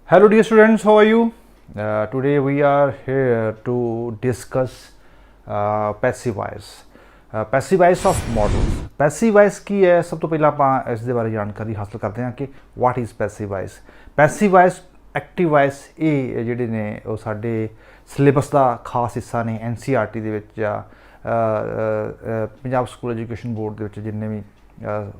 Hello, dear students. How are you? Today we are here to discuss passive voice. Passive voice of models. Passive voice ਕੀ ਹੈ? ਸਭ ਤੋਂ ਪਹਿਲਾਂ ਆਪਾਂ ਇਸ ਦੇ ਬਾਰੇ ਜਾਣਕਾਰੀ ਹਾਸਲ ਕਰਦੇ ਹਾਂ ਕਿ what is passive voice. Passive voice, active voice ਇਹ ਜਿਹੜੇ ਨੇ ਉਹ ਸਾਡੇ ਸਿਲੇਬਸ ਦਾ ਖਾਸ ਹਿੱਸਾ ਨੇ NCERT ਦੇ ਵਿੱਚ ਜਾਂ ਪੰਜਾਬ ਸਕੂਲ ਐਜੂਕੇਸ਼ਨ ਬੋਰਡ ਦੇ ਵਿੱਚ ਜਿੰਨੇ ਵੀ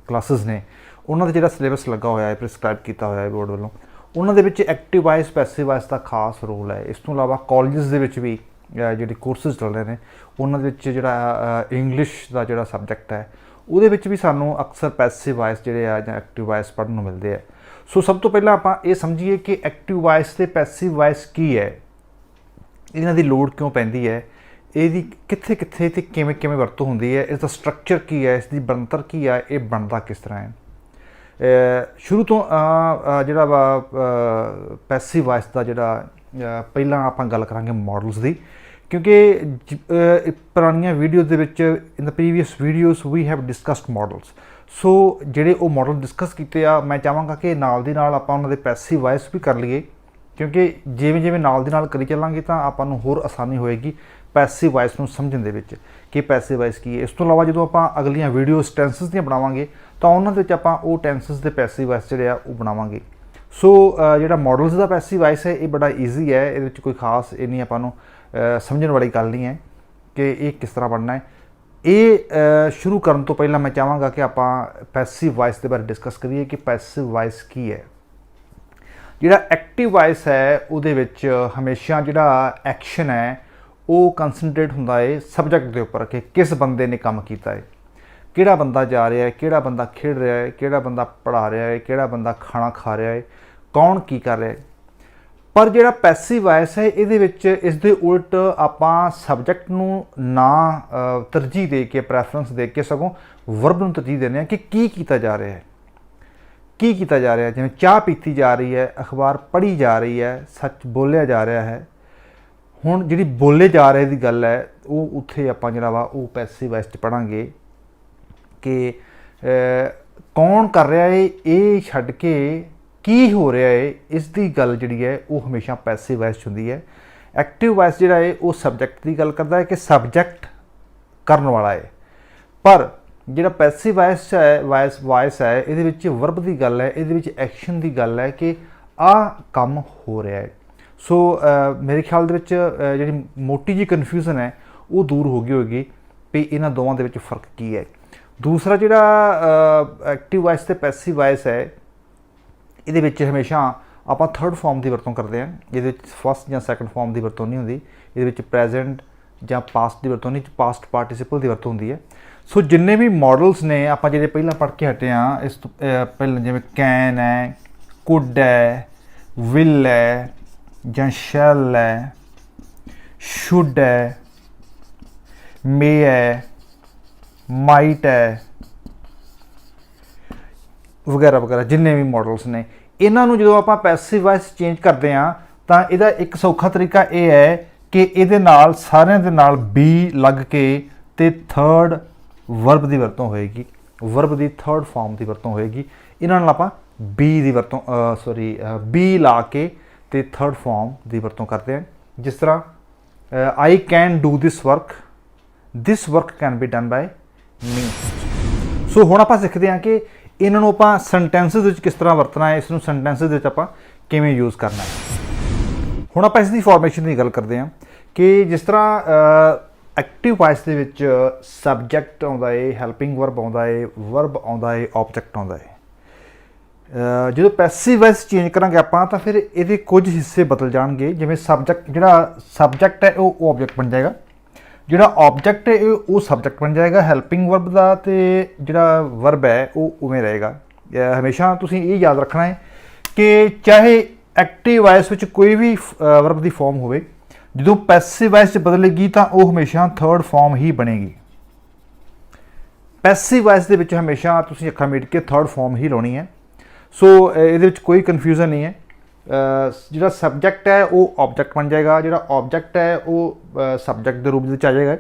ਕਲਾਸਿਸ ਨੇ ਉਹਨਾਂ ਦਾ ਜਿਹੜਾ ਸਿਲੇਬਸ ਲੱਗਾ ਹੋਇਆ ਹੈ ਪ੍ਰਿਸਕ੍ਰਾਈਬ ਕੀਤਾ ਹੋਇਆ ਹੈ ਬੋਰਡ ਵੱਲੋਂ ਉਹਨਾਂ ਦੇ ਵਿੱਚ ਐਕਟਿਵ ਵਾਇਸ ਪੈਸਿਵ ਵਾਇਸ ਦਾ ਖਾਸ ਰੋਲ ਹੈ। ਇਸ ਤੋਂ ਇਲਾਵਾ ਕਾਲਜਸ ਦੇ ਵਿੱਚ ਵੀ ਜਿਹੜੇ ਕੋਰਸਿਸ ਚੱਲ ਰਹੇ ਨੇ ਉਹਨਾਂ ਦੇ ਵਿੱਚ ਜਿਹੜਾ ਇੰਗਲਿਸ਼ ਦਾ ਜਿਹੜਾ ਸਬਜੈਕਟ ਹੈ ਉਹਦੇ ਵਿੱਚ ਵੀ ਸਾਨੂੰ ਅਕਸਰ ਪੈਸਿਵ ਵਾਇਸ ਜਿਹੜੇ ਆ ਜਾਂ ਐਕਟਿਵ ਵਾਇਸ ਪੜ੍ਹਨ ਨੂੰ ਮਿਲਦੇ ਆ। ਸੋ ਸਭ ਤੋਂ ਪਹਿਲਾਂ ਆਪਾਂ ਇਹ ਸਮਝੀਏ ਕਿ ਐਕਟਿਵ ਵਾਇਸ ਤੇ ਪੈਸਿਵ ਵਾਇਸ ਕੀ ਹੈ, ਇਹਨਾਂ ਦੀ ਲੋੜ ਕਿਉਂ ਪੈਂਦੀ ਹੈ, ਇਹਦੀ ਕਿੱਥੇ ਕਿੱਥੇ ਤੇ ਕਿਵੇਂ ਕਿਵੇਂ ਵਰਤੋਂ ਹੁੰਦੀ ਹੈ, ਇਸ ਦਾ ਸਟਰਕਚਰ ਕੀ ਹੈ, ਇਸ ਦੀ ਬਣਤਰ ਕੀ ਹੈ, ਇਹ ਬਣਦਾ ਕਿਸ ਤਰ੍ਹਾਂ ਹੈ। ਸ਼ੁਰੂ ਤੋਂ ਜਿਹੜਾ ਵਾ ਪੈਸਿਵ ਵਾਇਸ ਦਾ ਜਿਹੜਾ ਪਹਿਲਾਂ ਆਪਾਂ ਗੱਲ ਕਰਾਂਗੇ ਮਾਡਲਸ ਦੀ, ਕਿਉਂਕਿ ਪੁਰਾਣੀਆਂ ਵੀਡੀਓਜ਼ ਦੇ ਵਿੱਚ in the previous videos we have discussed models. So ਜਿਹੜੇ ਉਹ ਮਾਡਲ ਡਿਸਕਸ ਕੀਤੇ ਆ ਮੈਂ ਚਾਹਾਂਗਾ ਕਿ ਨਾਲ ਦੀ ਨਾਲ ਆਪਾਂ ਉਹਨਾਂ ਦੇ ਪੈਸਿਵ ਵਾਇਸ ਵੀ ਕਰ ਲਈਏ, ਕਿਉਂਕਿ ਜਿਵੇਂ ਜਿਵੇਂ ਨਾਲ ਦੀ ਨਾਲ ਕਰੀ ਚੱਲਾਂਗੇ ਤਾਂ ਆਪਾਂ ਨੂੰ ਹੋਰ ਆਸਾਨੀ ਹੋਏਗੀ ਪੈਸਿਵ ਵਾਇਸ ਨੂੰ ਸਮਝਣ ਦੇ ਵਿੱਚ ਕਿ ਪੈਸਿਵ ਵਾਇਸ ਕੀ ਹੈ। ਇਸ ਤੋਂ ਇਲਾਵਾ ਜਦੋਂ ਆਪਾਂ ਅਗਲੀਆਂ ਵੀਡੀਓਜ਼ ਟੈਂਸਸ ਦੀਆਂ ਬਣਾਵਾਂਗੇ ਤਾਂ ਉਹਨਾਂ ਦੇ ਵਿੱਚ ਆਪਾਂ ਉਹ ਟੈਂਸਸ ਦੇ ਪੈਸਿਵ ਵਾਇਸ ਜਿਹੜੇ ਆ ਉਹ ਬਣਾਵਾਂਗੇ। ਸੋ ਜਿਹੜਾ ਮਾਡਲਸ ਦਾ ਪੈਸਿਵ ਵਾਇਸ ਹੈ ਇਹ ਬੜਾ ਈਜ਼ੀ ਹੈ, ਇਹਦੇ ਵਿੱਚ ਕੋਈ ਖਾਸ ਇੰਨੀ ਆਪਾਂ ਨੂੰ ਸਮਝਣ ਵਾਲੀ ਗੱਲ ਨਹੀਂ ਹੈ ਕਿ ਇਹ ਕਿਸ ਤਰ੍ਹਾਂ ਬਣਨਾ ਹੈ। ਇਹ ਸ਼ੁਰੂ ਕਰਨ ਤੋਂ ਪਹਿਲਾਂ ਮੈਂ ਚਾਹਾਂਗਾ ਕਿ ਆਪਾਂ ਪੈਸਿਵ ਵਾਇਸ ਦੇ ਬਾਰੇ ਡਿਸਕਸ ਕਰੀਏ ਕਿ ਪੈਸਿਵ ਵਾਇਸ ਕੀ ਹੈ। ਜਿਹੜਾ ਐਕਟਿਵ ਵਾਇਸ ਹੈ ਉਹਦੇ ਵਿੱਚ ਹਮੇਸ਼ਾ ਜਿਹੜਾ ਐਕਸ਼ਨ ਹੈ ਉਹ ਕੰਸਨਟਰੇਟ ਹੁੰਦਾ ਹੈ ਸਬਜੈਕਟ ਦੇ ਉੱਪਰ ਕਿ ਕਿਸ ਬੰਦੇ ਨੇ ਕੰਮ ਕੀਤਾ ਹੈ, ਕਿਹੜਾ ਬੰਦਾ ਜਾ ਰਿਹਾ ਹੈ, ਕਿਹੜਾ ਬੰਦਾ ਖੇਡ ਰਿਹਾ ਹੈ, ਕਿਹੜਾ ਬੰਦਾ ਪੜ੍ਹਾ ਰਿਹਾ ਹੈ, ਕਿਹੜਾ ਬੰਦਾ ਖਾਣਾ ਖਾ ਰਿਹਾ ਹੈ, ਕੌਣ ਕੀ ਕਰ ਰਿਹਾ ਹੈ। ਪਰ ਜਿਹੜਾ ਪੈਸਿਵ ਵਾਇਸ ਹੈ ਇਹਦੇ ਵਿੱਚ ਇਸ ਦੇ ਉਲਟ ਆਪਾਂ ਸਬਜੈਕਟ ਨੂੰ ਨਾ ਤਰਜੀਹ ਦੇ ਕੇ ਪ੍ਰੈਫਰੈਂਸ ਦੇ ਕੇ ਸਗੋਂ ਵਰਬ ਨੂੰ ਤਰਜੀਹ ਦਿੰਦੇ ਹਾਂ ਕਿ ਕੀ ਕੀਤਾ ਜਾ ਰਿਹਾ ਹੈ, ਕੀ ਕੀਤਾ ਜਾ ਰਿਹਾ ਹੈ। ਜਿਵੇਂ ਚਾਹ ਪੀਤੀ ਜਾ ਰਹੀ ਹੈ, ਅਖਬਾਰ ਪੜ੍ਹੀ ਜਾ ਰਹੀ ਹੈ, ਸੱਚ ਬੋਲਿਆ ਜਾ ਰਿਹਾ ਹੈ। ਹੁਣ ਜਿਹੜੀ ਬੋਲੇ ਜਾ ਰਹੇ ਦੀ ਗੱਲ ਹੈ ਉਹ ਉੱਥੇ ਆਪਾਂ ਜਿਹੜਾ ਵਾ ਉਹ ਪੈਸਿਵ ਵਾਇਸ 'ਚ ਪੜ੍ਹਾਂਗੇ ਕਿ ਕੌਣ ਕਰ ਰਿਹਾ ਹੈ, ਇਹ ਛੱਡ ਕੇ ਕੀ ਹੋ ਰਿਹਾ ਹੈ, ਇਸ ਦੀ ਗੱਲ ਜਿਹੜੀ ਹੈ ਉਹ ਹਮੇਸ਼ਾ ਪੈਸਿਵ ਵਾਇਸ 'ਚ ਹੁੰਦੀ ਹੈ। ਐਕਟਿਵ ਵਾਇਸ ਜਿਹੜਾ ਹੈ ਉਹ ਸਬਜੈਕਟ ਦੀ ਗੱਲ ਕਰਦਾ ਹੈ ਕਿ ਸਬਜੈਕਟ ਕਰਨ ਵਾਲਾ ਹੈ, ਪਰ ਜਿਹੜਾ ਪੈਸਿਵ ਵਾਇਸ ਹੈ ਵਾਇਸ ਹੈ ਇਹਦੇ ਵਿੱਚ ਵਰਬ ਦੀ ਗੱਲ ਹੈ, ਇਹਦੇ ਵਿੱਚ ਐਕਸ਼ਨ ਦੀ ਗੱਲ ਹੈ ਕਿ ਆਹ ਕੰਮ ਹੋ ਰਿਹਾ ਹੈ। ਸੋ ਮੇਰੇ ਖਿਆਲ ਦੇ ਵਿੱਚ ਜਿਹੜੀ ਮੋਟੀ ਜਿਹੀ ਕਨਫਿਊਜ਼ਨ ਹੈ ਉਹ ਦੂਰ ਹੋ ਗਈ ਹੋਏਗੀ ਵੀ ਇਹਨਾਂ ਦੋਵਾਂ ਦੇ ਵਿੱਚ ਫ਼ਰਕ ਕੀ ਹੈ। ਦੂਸਰਾ ਜਿਹੜਾ ਐਕਟਿਵ ਵਾਇਸ ਤੇ ਪੈਸਿਵ ਵਾਇਸ ਹੈ ਇਹਦੇ ਵਿੱਚ ਹਮੇਸ਼ਾ ਆਪਾਂ ਥਰਡ ਫਾਰਮ ਦੀ ਵਰਤੋਂ ਕਰਦੇ ਹਾਂ, ਇਹਦੇ ਵਿੱਚ ਫਸਟ ਜਾਂ ਸੈਕੰਡ ਫਾਰਮ ਦੀ ਵਰਤੋਂ ਨਹੀਂ ਹੁੰਦੀ, ਇਹਦੇ ਵਿੱਚ ਪ੍ਰੈਜ਼ੈਂਟ ਜਾਂ ਪਾਸਟ ਦੀ ਵਰਤੋਂ ਨਹੀਂ, ਪਾਸਟ ਪਾਰਟੀਸਿਪਲ ਦੀ ਵਰਤੋਂ ਹੁੰਦੀ ਹੈ। ਸੋ ਜਿੰਨੇ ਵੀ ਮਾਡਲਸ ਨੇ ਆਪਾਂ ਜਿਹੜੇ ਪਹਿਲਾਂ ਪੜ੍ਹ ਕੇ ਹਟੇ ਹਾਂ ਇਸ ਤੋਂ ਪਹਿਲਾਂ ਜਿਵੇਂ ਕੈਨ ਹੈ, ਕੁਡ ਹੈ, ਵਿਲ ਹੈ ਜਾਂ ਸ਼ੈਲ ਹੈ, ਸ਼ੁੱਡ ਹੈ, ਮੇ ਹੈ, ਮਾਈਟ ਹੈ ਵਗੈਰਾ ਵਗੈਰਾ, ਜਿੰਨੇ ਵੀ ਮਾਡਲਸ ਨੇ ਇਹਨਾਂ ਨੂੰ ਜਦੋਂ ਆਪਾਂ ਪੈਸਿਵ ਵਾਇਸ ਚੇਂਜ ਕਰਦੇ ਹਾਂ ਤਾਂ ਇਹਦਾ ਇੱਕ ਸੌਖਾ ਤਰੀਕਾ ਇਹ ਹੈ ਕਿ ਇਹਦੇ ਨਾਲ ਸਾਰਿਆਂ ਦੇ ਨਾਲ ਬੀ ਲੱਗ ਕੇ ਤੇ ਥਰਡ ਵਰਬ ਦੀ ਵਰਤੋਂ ਹੋਏਗੀ, ਵਰਬ ਦੀ ਥਰਡ ਫਾਰਮ ਦੀ ਵਰਤੋਂ ਹੋਏਗੀ। ਇਹਨਾਂ ਨਾਲ ਆਪਾਂ ਬੀ ਦੀ ਵਰਤੋਂ ਬੀ ਲਾ ਕੇ ਤੇ ਥਰਡ ਫਾਰਮ ਦੀ ਵਰਤੋਂ ਕਰਦੇ ਹਾਂ। ਜਿਸ ਤਰ੍ਹਾਂ I can do this work can be done by me. So ਹੁਣ ਆਪਾਂ ਸਿੱਖਦੇ ਹਾਂ ਕਿ ਇਹਨਾਂ ਨੂੰ ਆਪਾਂ ਸੈਂਟੈਂਸਿਸ ਵਿੱਚ ਕਿਸ ਤਰ੍ਹਾਂ ਵਰਤਣਾ ਹੈ, ਇਸ ਨੂੰ ਸੈਂਟੈਂਸਿਸ ਵਿੱਚ ਆਪਾਂ ਕਿਵੇਂ ਯੂਜ਼ ਕਰਨਾ ਹੈ। ਹੁਣ ਆਪਾਂ ਇਸ ਦੀ ਫਾਰਮੇਸ਼ਨ ਦੀ ਗੱਲ ਕਰਦੇ ਹਾਂ ਕਿ ਜਿਸ ਤਰ੍ਹਾਂ ਐਕਟਿਵ ਵਾਇਸ ਦੇ ਵਿੱਚ ਸਬਜੈਕਟ ਆਉਂਦਾ ਹੈ, ਹੈਲਪਿੰਗ ਵਰਬ ਆਉਂਦਾ ਹੈ, ਵਰਬ ਆਉਂਦਾ ਹੈ, ਆਬਜੈਕਟ ਆਉਂਦਾ ਹੈ। ਜਦੋਂ ਪੈਸਿਵ ਵਾਇਸ ਚੇਂਜ ਕਰਾਂਗੇ ਆਪਾਂ ਤਾਂ ਫਿਰ ਇਹਦੇ ਕੁਝ ਹਿੱਸੇ ਬਦਲ ਜਾਣਗੇ। ਜਿਵੇਂ ਜਿਹੜਾ ਸਬਜੈਕਟ ਹੈ ਉਹ ਆਬਜੈਕਟ ਬਣ ਜਾਏਗਾ, ਜਿਹੜਾ ਆਬਜੈਕਟ ਹੈ ਉਹ ਸਬਜੈਕਟ ਬਣ ਜਾਏਗਾ ਹੈਲਪਿੰਗ ਵਰਬ ਦਾ, ਤੇ ਜਿਹੜਾ ਵਰਬ ਹੈ ਉਹ ਉਵੇਂ ਰਹੇਗਾ। ਹਮੇਸ਼ਾ ਤੁਸੀਂ ਇਹ ਯਾਦ ਰੱਖਣਾ ਹੈ ਕਿ ਚਾਹੇ ਐਕਟਿਵ ਵਾਇਸ ਵਿੱਚ ਕੋਈ ਵੀ ਵਰਬ ਦੀ ਫਾਰਮ ਹੋਵੇ, ਜਦੋਂ ਪੈਸਿਵ ਵਾਇਸ 'ਚ ਬਦਲੇਗੀ ਤਾਂ ਉਹ ਹਮੇਸ਼ਾ ਥਰਡ ਫਾਰਮ ਹੀ ਬਣੇਗੀ। ਪੈਸਿਵ ਵਾਇਸ ਦੇ ਵਿੱਚ ਹਮੇਸ਼ਾ ਤੁਸੀਂ ਅੱਖਾਂ ਮੀਟ ਕੇ ਥਰਡ ਫਾਰਮ ਹੀ ਲਾਉਣੀ ਹੈ। ਸੋ ਇਹਦੇ ਵਿੱਚ ਕੋਈ ਕਨਫਿਊਜ਼ਨ ਨਹੀਂ ਹੈ। ਜਿਹੜਾ ਸਬਜੈਕਟ ਹੈ ਉਹ ਆਬਜੈਕਟ ਬਣ ਜਾਏਗਾ, ਜਿਹੜਾ ਆਬਜੈਕਟ ਹੈ ਉਹ ਸਬਜੈਕਟ ਦੇ ਰੂਪ ਵਿੱਚ ਆ ਜਾਏਗਾ,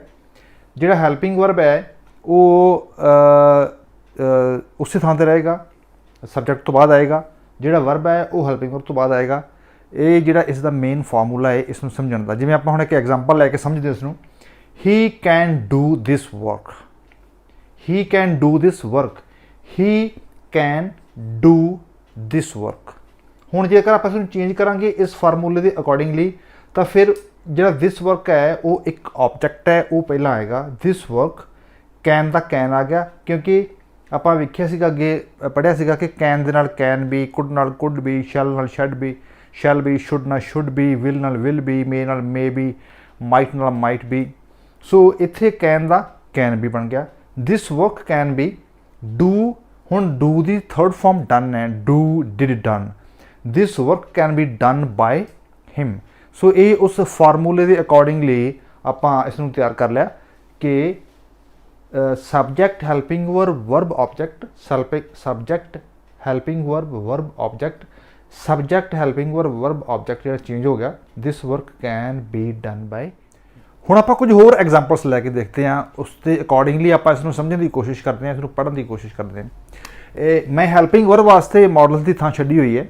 ਜਿਹੜਾ ਹੈਲਪਿੰਗ ਵਰਬ ਹੈ ਉਹ ਉਸੇ ਥਾਂ 'ਤੇ ਰਹੇਗਾ, ਸਬਜੈਕਟ ਤੋਂ ਬਾਅਦ ਆਏਗਾ, ਜਿਹੜਾ ਵਰਬ ਹੈ ਉਹ ਹੈਲਪਿੰਗ ਵਰਬ ਤੋਂ ਬਾਅਦ ਆਏਗਾ, ਇਹ ਜਿਹੜਾ ਇਸ ਦਾ ਮੇਨ ਫਾਰਮੂਲਾ ਹੈ ਇਸ ਨੂੰ ਸਮਝਣ ਦਾ। ਜਿਵੇਂ ਆਪਾਂ ਹੁਣ ਇੱਕ ਐਗਜ਼ਾਮਪਲ ਲੈ ਕੇ ਸਮਝਦੇ ਇਸ ਨੂੰ, ਹੀ can do this work, he can do this work, he can do this work. ਹੁਣ ਜੇਕਰ ਆਪਾਂ ਇਸ ਨੂੰ ਚੇਂਜ ਕਰਾਂਗੇ ਇਸ ਫਾਰਮੂਲੇ ਦੇ ਅਕੋਰਡਿੰਗਲੀ ਤਾਂ ਫਿਰ ਜਿਹੜਾ ਦਿਸ ਵਰਕ ਹੈ ਉਹ ਇੱਕ ਆਬਜੈਕਟ ਹੈ, ਉਹ ਪਹਿਲਾਂ ਆਏਗਾ। ਦਿਸ ਵਰਕ ਕੈਨ ਦਾ ਕੈਨ ਆ ਗਿਆ, ਕਿਉਂਕਿ ਆਪਾਂ ਵੇਖਿਆ ਸੀਗਾ ਅੱਗੇ ਪੜ੍ਹਿਆ ਸੀਗਾ ਕਿ ਕੈਨ ਦੇ ਨਾਲ ਕੈਨ ਬੀ, ਕੁਡ ਨਾਲ ਕੁਡ ਬੀ, ਸ਼ੈਲ ਨਾਲ shall be, shall be, should ਨਾਲ ਸ਼ੁੱਡ ਬੀ, ਵਿਲ ਨਾਲ ਵਿਲ ਬੀ, ਮੇ ਨਾਲ ਮੇ ਬੀ, ਮਾਈਟ ਨਾਲ ਮਾਈਟ ਬੀ। ਸੋ ਇੱਥੇ ਕੈਨ ਦਾ ਕੈਨ ਬੀ ਬਣ ਗਿਆ। This work can be do, ਹੁਣ ਡੂ ਦੀ ਥਰਡ ਫਾਰਮ ਡਨ ਹੈ, do did done. This work can be done by him. So ਇਹ ਉਸ ਫਾਰਮੂਲੇ ਦੇ ਅਕੋਰਡਿੰਗਲੀ ਆਪਾਂ ਇਸ ਨੂੰ ਤਿਆਰ ਕਰ ਲਿਆ ਕਿ subject helping verb object, subject helping verb object, subject helping verb object ਜਿਹੜਾ ਚੇਂਜ ਹੋ ਗਿਆ। This work can be done by. ਹੁਣ ਆਪਾਂ ਕੁਝ ਹੋਰ ਐਗਜ਼ਾਮਪਲਸ ਲੈ ਕੇ ਦੇਖਦੇ ਹਾਂ, ਉਸ ਦੇ ਅਕੋਰਡਿੰਗਲੀ ਆਪਾਂ ਇਸ ਨੂੰ ਸਮਝਣ ਦੀ ਕੋਸ਼ਿਸ਼ ਕਰਦੇ ਹਾਂ, ਇਸ ਨੂੰ ਪੜ੍ਹਨ ਦੀ ਕੋਸ਼ਿਸ਼ ਕਰਦੇ ਹਾਂ। ਮੈਂ ਹੈਲਪਿੰਗ ਵਰਬ ਵਾਸਤੇ ਮਾਡਲ ਦੀ ਥਾਂ ਛੱਡੀ ਹੋਈ ਹੈ,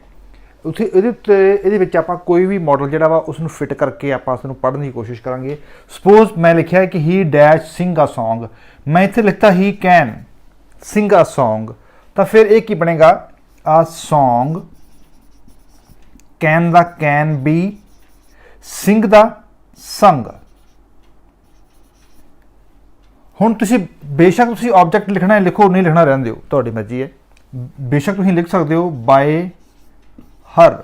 ਉੱਥੇ ਇਹਦੇ ਵਿੱਚ ਆਪਾਂ ਕੋਈ ਵੀ ਮਾਡਲ ਜਿਹੜਾ ਵਾ ਉਸ ਨੂੰ ਫਿੱਟ ਕਰਕੇ ਆਪਾਂ ਉਸ ਨੂੰ ਪੜ੍ਹਨ ਦੀ ਕੋਸ਼ਿਸ਼ ਕਰਾਂਗੇ। ਸਪੋਜ਼ ਮੈਂ ਲਿਖਿਆ ਕਿ ਹੀ ਡੈਸ਼ ਸਿੰਗ ਅ ਸੌਂਗ, ਮੈਂ ਇੱਥੇ ਲਿਖਤਾ ਹੀ ਕੈਨ ਸਿੰਗ ਅ ਸੌਂਗ, ਤਾਂ ਫਿਰ ਇਹ ਕੀ ਬਣੇਗਾ, ਅ ਸੌਂਗ, ਕੈਨ ਦਾ ਕੈਨ ਬੀ, ਸਿੰਗ ਦਾ ਸੰਗ। ਹੁਣ ਤੁਸੀਂ ਬੇਸ਼ੱਕ ਤੁਸੀਂ ਆਬਜੈਕਟ ਲਿਖਣਾ ਹੈ ਲਿਖੋ, ਨਹੀਂ ਲਿਖਣਾ ਰਹਿਣ ਦਿਓ, ਤੁਹਾਡੀ ਮਰਜ਼ੀ ਹੈ। ਬੇਸ਼ੱਕ ਤੁਸੀਂ ਲਿਖ ਸਕਦੇ ਹੋ ਬਾਏ ਹਰ,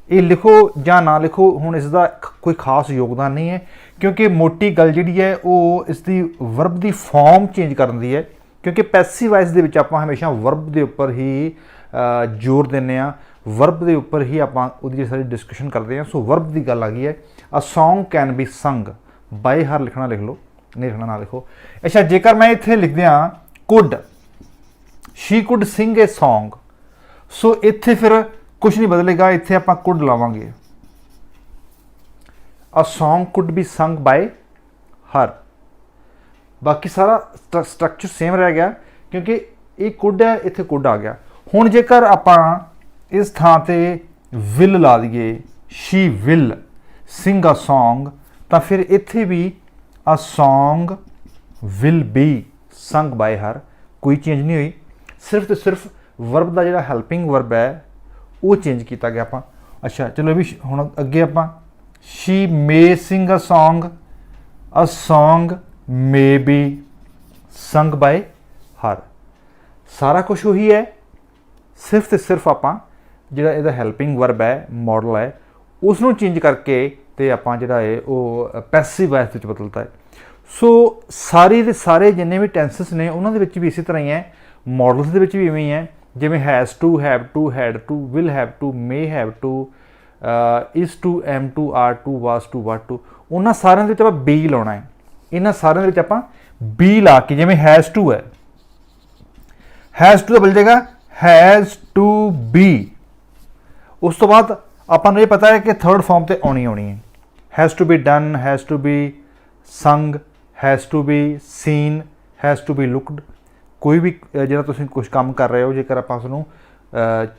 ਇਹ ਲਿਖੋ ਜਾਂ ਨਾ ਲਿਖੋ, ਹੁਣ ਇਸ ਦਾ ਕੋਈ ਖਾਸ ਯੋਗਦਾਨ ਨਹੀਂ ਹੈ, ਕਿਉਂਕਿ ਮੋਟੀ ਗੱਲ ਜਿਹੜੀ ਹੈ ਉਹ ਇਸ ਦੀ ਵਰਬ ਦੀ ਫਾਰਮ ਚੇਂਜ ਕਰਨ ਦੀ ਹੈ, ਕਿਉਂਕਿ ਪੈਸਿਵ ਵਾਇਸ ਦੇ ਵਿੱਚ ਆਪਾਂ ਹਮੇਸ਼ਾ ਵਰਬ ਦੇ ਉੱਪਰ ਹੀ ਜ਼ੋਰ ਦਿੰਦੇ ਹਾਂ, ਵਰਬ ਦੇ ਉੱਪਰ ਹੀ ਆਪਾਂ ਉਹਦੀ ਸਾਰੀ ਡਿਸਕਸ਼ਨ ਕਰਦੇ ਹਾਂ। ਸੋ ਵਰਬ ਦੀ ਗੱਲ ਆ ਗਈ ਹੈ। ਅ song can be sung by ਹਰ, ਲਿਖਣਾ ਲਿਖ ਲਓ, ਨਹੀਂ ਲਿਖਣਾ ਨਾ ਲਿਖੋ। ਅੱਛਾ, ਜੇਕਰ ਮੈਂ ਇੱਥੇ ਲਿਖ ਦਿਆਂ could, she could sing a song, so ਇੱਥੇ ਫਿਰ ਕੁਛ ਨਹੀਂ ਬਦਲੇਗਾ, ਇੱਥੇ ਆਪਾਂ ਕੁਡ ਲਾਵਾਂਗੇ। A song could be sung by her, ਬਾਕੀ ਸਾਰਾ ਸਟਰਕਚਰ ਸੇਮ ਰਹਿ ਗਿਆ, ਕਿਉਂਕਿ ਇਹ ਕੁਡ ਹੈ, ਇੱਥੇ ਕੁਡ ਆ ਗਿਆ। ਹੁਣ ਜੇਕਰ ਆਪਾਂ ਇਸ ਥਾਂ ਤੇ ਵਿਲ ਲਾ ਦਈਏ, she will sing a song, ਤਾਂ ਫਿਰ ਇੱਥੇ ਵੀ a song will be sung by her, ਕੋਈ ਚੇਂਜ ਨਹੀਂ ਹੋਈ, ਸਿਰਫ ਤੇ ਸਿਰਫ ਵਰਬ ਦਾ ਜਿਹੜਾ ਹੈਲਪਿੰਗ ਵਰਬ ਹੈ ਉਹ ਚੇਂਜ ਕੀਤਾ ਗਿਆ ਆਪਾਂ। ਅੱਛਾ ਚਲੋ ਵੀ ਹੁਣ ਅੱਗੇ ਆਪਾਂ, ਸ਼ੀ ਮੇ ਸਿੰਗ a song may be sung by ਹਰ, ਸਾਰਾ ਕੁਛ ਉਹੀ ਹੈ, ਸਿਰਫ ਤੇ ਸਿਰਫ ਆਪਾਂ ਜਿਹੜਾ ਇਹਦਾ ਹੈਲਪਿੰਗ ਵਰਬ ਹੈ, ਮਾਡਲ ਹੈ, ਉਸ ਨੂੰ ਚੇਂਜ ਕਰਕੇ ਤੇ ਆਪਾਂ ਜਿਹੜਾ ਹੈ ਉਹ ਪੈਸਿਵ ਵਾਇਸ ਵਿੱਚ ਬਦਲਤਾ ਹੈ। ਸੋ ਸਾਰੇ ਦੇ ਸਾਰੇ ਜਿੰਨੇ ਵੀ ਟੈਂਸਸ ਨੇ ਉਹਨਾਂ ਦੇ ਵਿੱਚ ਵੀ ਇਸੇ ਤਰ੍ਹਾਂ ਹੀ ਹੈ, ਮਾਡਲਸ ਦੇ ਵਿੱਚ ਵੀ ਇਵੇਂ ਹੀ ਹੈ, ਜਿਵੇਂ has to, have to, had to, will have to, may have to, is to, am to, are to, was to, what to, ਉਹਨਾਂ ਸਾਰਿਆਂ ਦੇ ਵਿੱਚ ਆਪਾਂ ਬੀ ਲਾਉਣਾ ਹੈ। ਇਹਨਾਂ ਸਾਰਿਆਂ ਦੇ ਵਿੱਚ ਆਪਾਂ ਬੀ ਲਾ ਕੇ, ਜਿਵੇਂ ਹੈਜ਼ ਟੂ ਹੈ, ਹੈਜ਼ ਟੂ ਦਾ ਬਦਲ ਜਾਏਗਾ ਹੈਜ਼ ਟੂ ਬੀ। ਉਸ ਤੋਂ ਬਾਅਦ ਆਪਾਂ ਨੂੰ ਇਹ ਪਤਾ ਹੈ ਕਿ ਥਰਡ ਫਾਰਮ ਤੇ ਆਉਣੀ ਹੈ, has to be done, has to be sung, has to be seen, has to be looked. ਕੋਈ ਵੀ ਜਿਹੜਾ ਤੁਸੀਂ ਕੁਝ ਕੰਮ ਕਰ ਰਹੇ ਹੋ, ਜੇਕਰ ਆਪਾਂ ਉਸਨੂੰ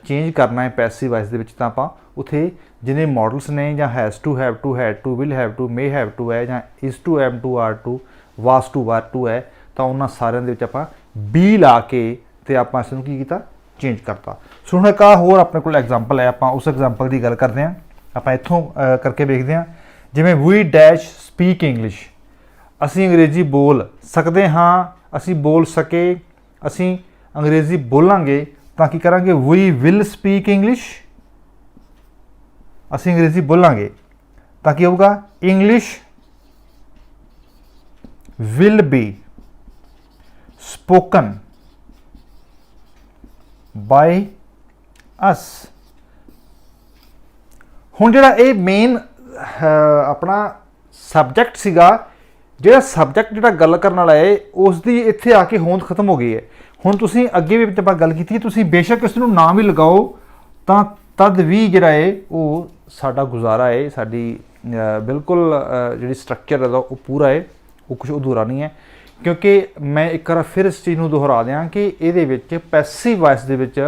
ਚੇਂਜ ਕਰਨਾ ਹੈ ਪੈਸਿਵ ਵਾਇਸ ਦੇ ਵਿੱਚ, ਤਾਂ ਆਪਾਂ ਉੱਥੇ ਜਿੰਨੇ ਮਾਡਲਸ ਨੇ, ਜਾਂ has to, have to, had to, will have to, may have to ਹੈ, ਜਾਂ is to, am to, are to, was to, what to ਹੈ, ਤਾਂ ਉਹਨਾਂ ਸਾਰਿਆਂ ਦੇ ਵਿੱਚ ਆਪਾਂ ਬੀ ਲਾ ਕੇ ਤੇ ਆਪਾਂ ਇਸ ਨੂੰ ਕੀ ਕੀਤਾ, ਚੇਂਜ ਕਰਤਾ। ਸੋ ਹੁਣ ਇੱਕ ਹੋਰ ਆਪਣੇ ਕੋਲ ਐਗਜ਼ਾਮਪਲ ਹੈ, ਆਪਾਂ ਉਸ ਐਗਜ਼ਾਮਪਲ ਦੀ ਗੱਲ ਕਰਦੇ ਹਾਂ। ਆਪਾਂ ਇੱਥੋਂ ਕਰਕੇ ਵੇਖਦੇ ਹਾਂ, ਜਿਵੇਂ ਵੀ ਡੈਸ਼ ਸਪੀਕ ਇੰਗਲਿਸ਼, ਅਸੀਂ ਅੰਗਰੇਜ਼ੀ ਬੋਲ ਸਕਦੇ ਹਾਂ, ਅਸੀਂ ਬੋਲ ਸਕੇ, ਅਸੀਂ ਅੰਗਰੇਜ਼ੀ ਬੋਲਾਂਗੇ, ਤਾਂ ਕੀ ਕਰਾਂਗੇ, ਵੀ ਵਿਲ ਸਪੀਕ ਇੰਗਲਿਸ਼, ਅਸੀਂ ਅੰਗਰੇਜ਼ੀ ਬੋਲਾਂਗੇ ਤਾਂ ਕੀ ਹੋਊਗਾ, ਇੰਗਲਿਸ਼ ਵਿਲ ਬੀ ਸਪੋਕਨ ਬਾਈ ਅਸ। ਹੁਣ ਜਿਹੜਾ ਇਹ ਮੇਨ ਆਪਣਾ ਸਬਜੈਕਟ ਸੀਗਾ, ਜਿਹੜਾ ਸਬਜੈਕਟ ਜਿਹੜਾ ਗੱਲ ਕਰਨ ਵਾਲਾ ਹੈ, ਉਸ ਦੀ ਇੱਥੇ ਆ ਕੇ ਹੋਂਦ ਖਤਮ ਹੋ ਗਈ ਹੈ। ਹੁਣ ਤੁਸੀਂ ਅੱਗੇ ਵੀ ਆਪਾਂ ਗੱਲ ਕੀਤੀ, ਤੁਸੀਂ ਬੇਸ਼ੱਕ ਇਸ ਨੂੰ ਨਾ ਵੀ ਲਗਾਓ ਤਾਂ ਤਦ ਵੀ ਜਿਹੜਾ ਹੈ ਉਹ ਸਾਡਾ ਗੁਜ਼ਾਰਾ ਹੈ, ਸਾਡੀ ਬਿਲਕੁਲ ਜਿਹੜੀ ਸਟਰਕਚਰ ਹੈ ਉਹ ਪੂਰਾ ਹੈ, ਉਹ ਕੁਛ ਅਧੂਰਾ ਨਹੀਂ ਹੈ। ਕਿਉਂਕਿ ਮੈਂ ਇੱਕ ਵਾਰ ਫਿਰ ਇਸ ਚੀਜ਼ ਨੂੰ ਦੁਹਰਾ ਦਿਆਂ ਕਿ ਇਹਦੇ ਵਿੱਚ ਪੈਸਿਵ ਵਾਇਸ ਦੇ ਵਿੱਚ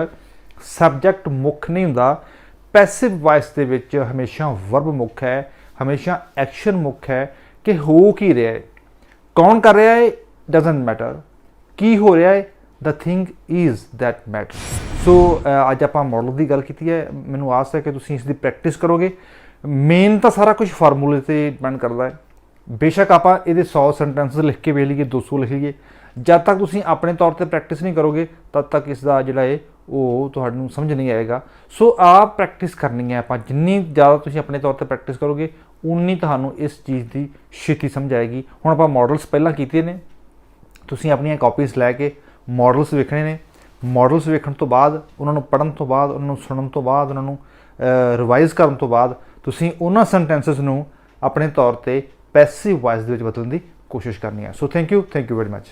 ਸਬਜੈਕਟ ਮੁੱਖ ਨਹੀਂ ਹੁੰਦਾ, ਪੈਸਿਵ ਵਾਇਸ ਦੇ ਵਿੱਚ ਹਮੇਸ਼ਾ ਵਰਬ ਮੁੱਖ ਹੈ, ਹਮੇਸ਼ਾ ਐਕਸ਼ਨ ਮੁੱਖ ਹੈ ਕਿ ਹੋ ਕੀ ਰਿਹਾ ਹੈ, ਕੌਣ ਕਰ ਰਿਹਾ ਹੈ ਡਜ਼ਨਟ ਮੈਟਰ, ਕੀ ਹੋ ਰਿਹਾ ਹੈ the thing is that matter. So ਅੱਜ ਆਪਾਂ ਮਾਡਲ ਦੀ ਗੱਲ ਕੀਤੀ ਹੈ, ਮੈਨੂੰ ਆਸ ਹੈ ਕਿ ਤੁਸੀਂ ਇਸ ਦੀ ਪ੍ਰੈਕਟਿਸ ਕਰੋਗੇ। ਮੇਨ ਤਾਂ ਸਾਰਾ ਕੁਝ ਫਾਰਮੂਲੇ 'ਤੇ ਡਿਪੈਂਡ ਕਰਦਾ ਹੈ। ਬੇਸ਼ੱਕ ਆਪਾਂ ਇਹਦੇ 100 ਸੈਂਟੈਂਸ ਲਿਖ ਕੇ ਵੇਖ ਲਈਏ, 200 ਲਿਖ ਲਈਏ, ਜਦ ਤੱਕ ਤੁਸੀਂ ਆਪਣੇ ਤੌਰ ਤੇ ਪ੍ਰੈਕਟਿਸ ਨਹੀਂ ਕਰੋਗੇ ਤਦ ਤੱਕ ਇਸ ਦਾ ਜਿਹੜਾ ਹੈ ਉਹ ਤੁਹਾਨੂੰ ਸਮਝ ਨਹੀਂ ਆਏਗਾ। ਸੋ ਆਪ ਪ੍ਰੈਕਟਿਸ ਕਰਨੀ ਹੈ ਆਪਾਂ, ਜਿੰਨੀ ਜ਼ਿਆਦਾ ਤੁਸੀਂ ਆਪਣੇ ਤੌਰ ਤੇ ਪ੍ਰੈਕਟਿਸ ਕਰੋਗੇ ਉਨੀ ਤੁਹਾਨੂੰ ਇਸ ਚੀਜ਼ ਦੀ ਛੇਤੀ ਸਮਝ ਆਏਗੀ। ਹੁਣ ਆਪਾਂ ਮਾਡਲਸ ਪਹਿਲਾਂ ਕੀਤੇ ਨੇ, ਤੁਸੀਂ ਆਪਣੀਆਂ ਕਾਪੀਜ਼ ਲੈ ਕੇ ਮਾਡਲਸ ਵੇਖਣੇ ਨੇ। ਮਾਡਲਸ ਵੇਖਣ ਤੋਂ ਬਾਅਦ, ਉਹਨਾਂ ਨੂੰ ਪੜ੍ਹਨ ਤੋਂ ਬਾਅਦ, ਉਹਨਾਂ ਨੂੰ ਸੁਣਨ ਤੋਂ ਬਾਅਦ, ਉਹਨਾਂ ਨੂੰ ਰਿਵਾਈਜ਼ ਕਰਨ ਤੋਂ ਬਾਅਦ ਤੁਸੀਂ ਉਹਨਾਂ ਸੈਂਟੈਂਸਸ ਨੂੰ ਆਪਣੇ ਤੌਰ ਤੇ ਪੈਸਿਵ ਵਾਇਸ ਦੇ ਵਿੱਚ ਬਦਲਣ ਦੀ ਕੋਸ਼ਿਸ਼ ਕਰਨੀ ਹੈ। So thank you very much.